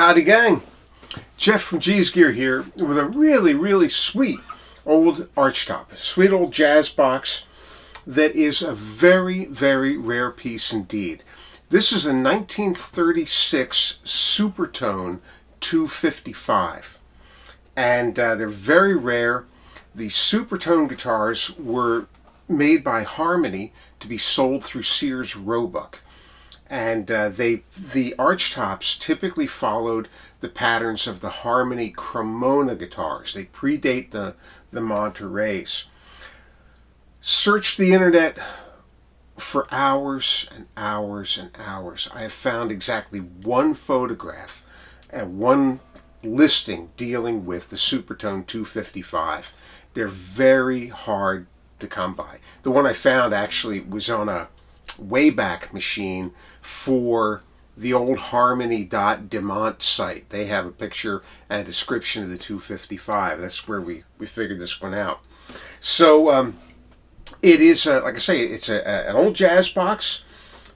Howdy gang, Jeff from G's Gear here with a really sweet old Archtop, sweet old jazz box that is a very rare piece indeed. This is a 1936 Supertone 255 and they're very rare. The Supertone guitars were made by Harmony to be sold through Sears Roebuck. And the Archtops typically followed the patterns of the Harmony Cremona guitars. They predate the Monterey's. Searched the internet for hours and hours and hours. I have found exactly one photograph and one listing dealing with the Supertone 255. They're very hard to come by. The one I found actually was on a Wayback Machine for the old Harmony.Demont site. They have a picture and a description of the 255. That's where we figured this one out. So it is, like I say, it's an old jazz box.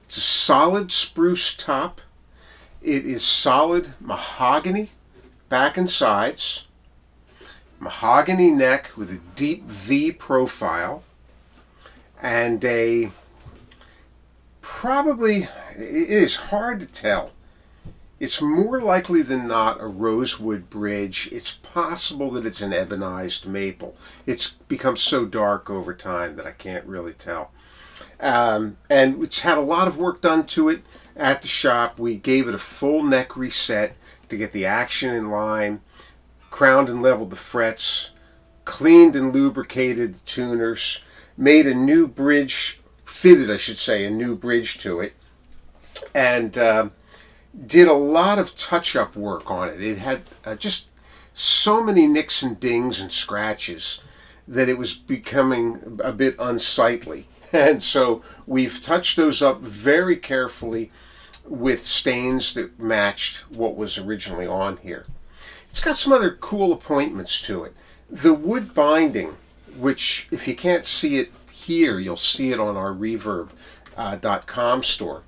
It's a solid spruce top. It is solid mahogany back and sides. Mahogany neck with a deep V profile. And a probably, it is hard to tell. It's more likely than not a rosewood bridge. It's possible that it's an ebonized maple. It's become so dark over time that I can't really tell. And it's had a lot of work done to it at the shop. We gave it a full neck reset to get the action in line, crowned and leveled the frets, cleaned and lubricated the tuners, made a new bridge, fitted, I should say, a new bridge to it, and did a lot of touch-up work on it. It had just so many nicks and dings and scratches that it was becoming a bit unsightly. And so we've touched those up very carefully with stains that matched what was originally on here. It's got some other cool appointments to it. The wood binding, which if you can't see it here, you'll see it on our reverb.com store.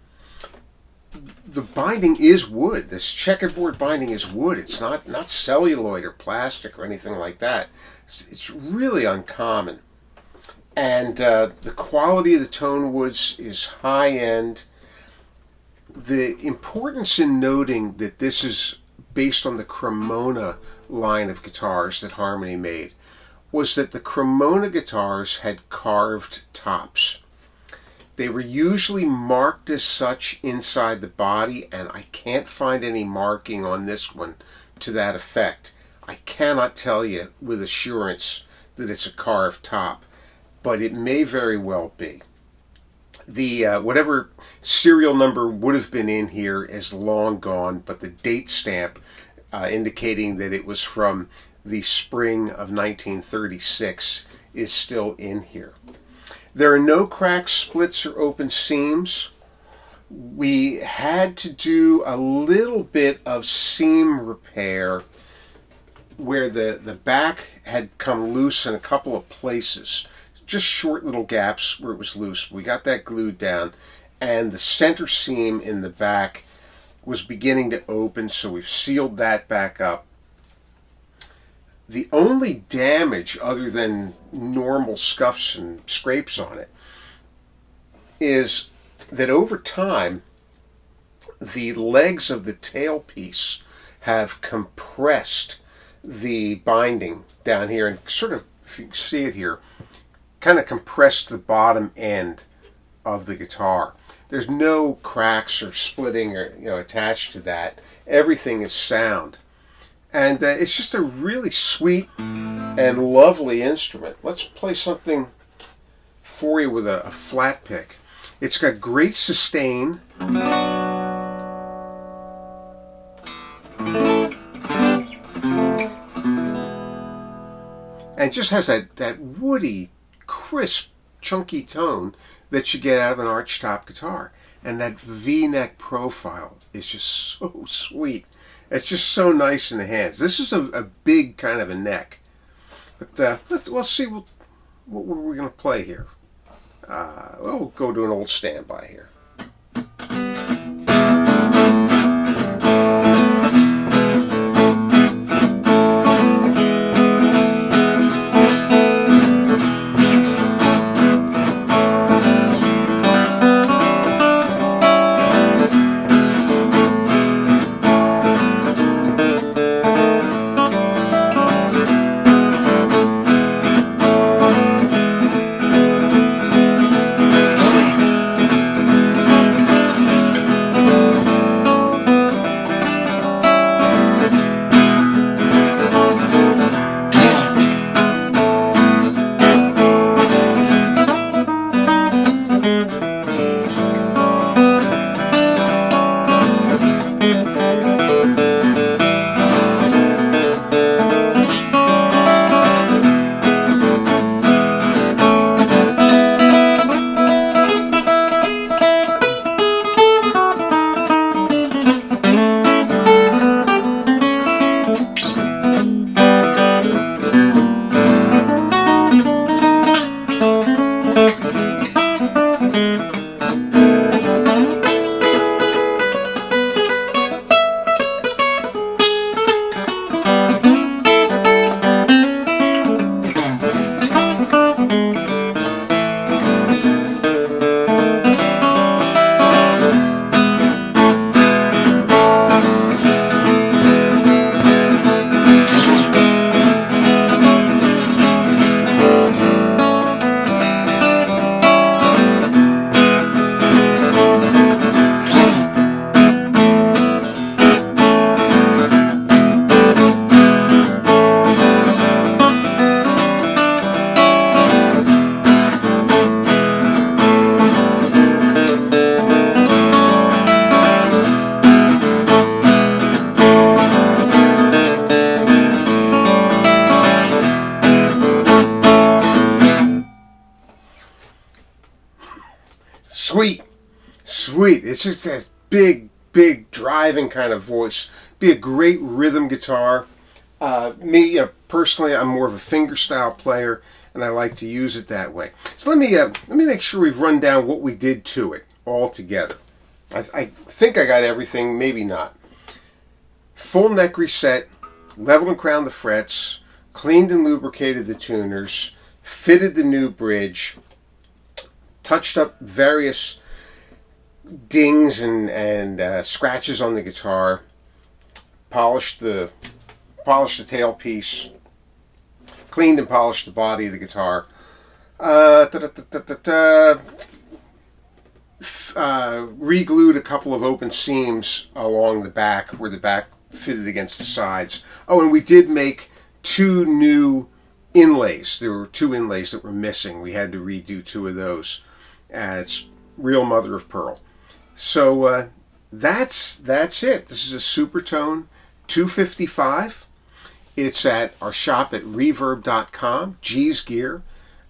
The binding is wood. This checkerboard binding is wood. It's not celluloid or plastic or anything like that. It's really uncommon. And the quality of the tone woods is high end. The importance in noting that this is based on the Cremona line of guitars that Harmony made was that the Cremona guitars had carved tops. They were usually marked as such inside the body, and I can't find any marking on this one to that effect. I cannot tell you with assurance that it's a carved top, but it may very well be. The whatever serial number would have been in here is long gone, but the date stamp indicating that it was from the spring of 1936 is still in here. There are no cracks, splits, or open seams. We had to do a little bit of seam repair where the back had come loose in a couple of places. Just short little gaps where it was loose. We got that glued down, and the center seam in the back was beginning to open, so we've sealed that back up. The only damage, other than normal scuffs and scrapes on it, is that over time, the legs of the tailpiece have compressed the binding down here, and sort of, if you can see it here, kind of compressed the bottom end of the guitar. There's no cracks or splitting or attached to that. Everything is sound. And it's just a really sweet and lovely instrument. Let's play something for you with a flat pick. It's got great sustain. And just has that woody, crisp, chunky tone that you get out of an Archtop guitar. And that V-neck profile is just so sweet. It's just so nice in the hands. This is a big kind of a neck. But let's see what we're going to play here. We'll go to an old standby here. Sweet. Sweet. It's just that big driving kind of voice. Be a great rhythm guitar. Me personally, I'm more of a fingerstyle player, and I like to use it that way. So let me make sure we've run down what we did to it all together. I think I got everything, maybe not. Full neck reset, leveled and crowned the frets, cleaned and lubricated the tuners, fitted the new bridge, touched up various dings and scratches on the guitar, polished the tailpiece, cleaned and polished the body of the guitar, re-glued a couple of open seams along the back where the back fitted against the sides. Oh, and we did make 2 new inlays. There were 2 inlays that were missing. We had to redo 2 of those. It's real mother of pearl. So that's it. This is a Supertone 255. It's at our shop at reverb.com, G's Gear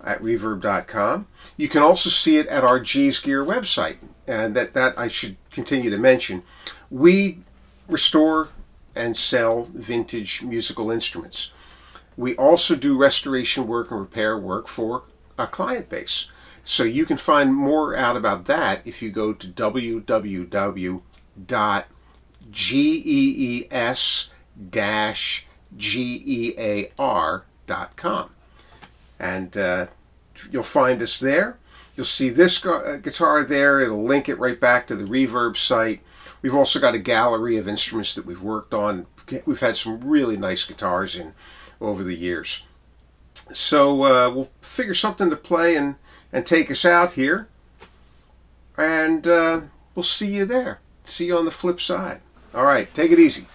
at reverb.com. You can also see it at our G's Gear website. And that I should continue to mention. We restore and sell vintage musical instruments. We also do restoration work and repair work for a client base. So you can find more out about that if you go to www.gees-gear.com. And you'll find us there. You'll see this guitar there. It'll link it right back to the Reverb site. We've also got a gallery of instruments that we've worked on. We've had some really nice guitars in over the years. So we'll figure something to play and take us out here. And we'll see you there. See you on the flip side. All right, take it easy.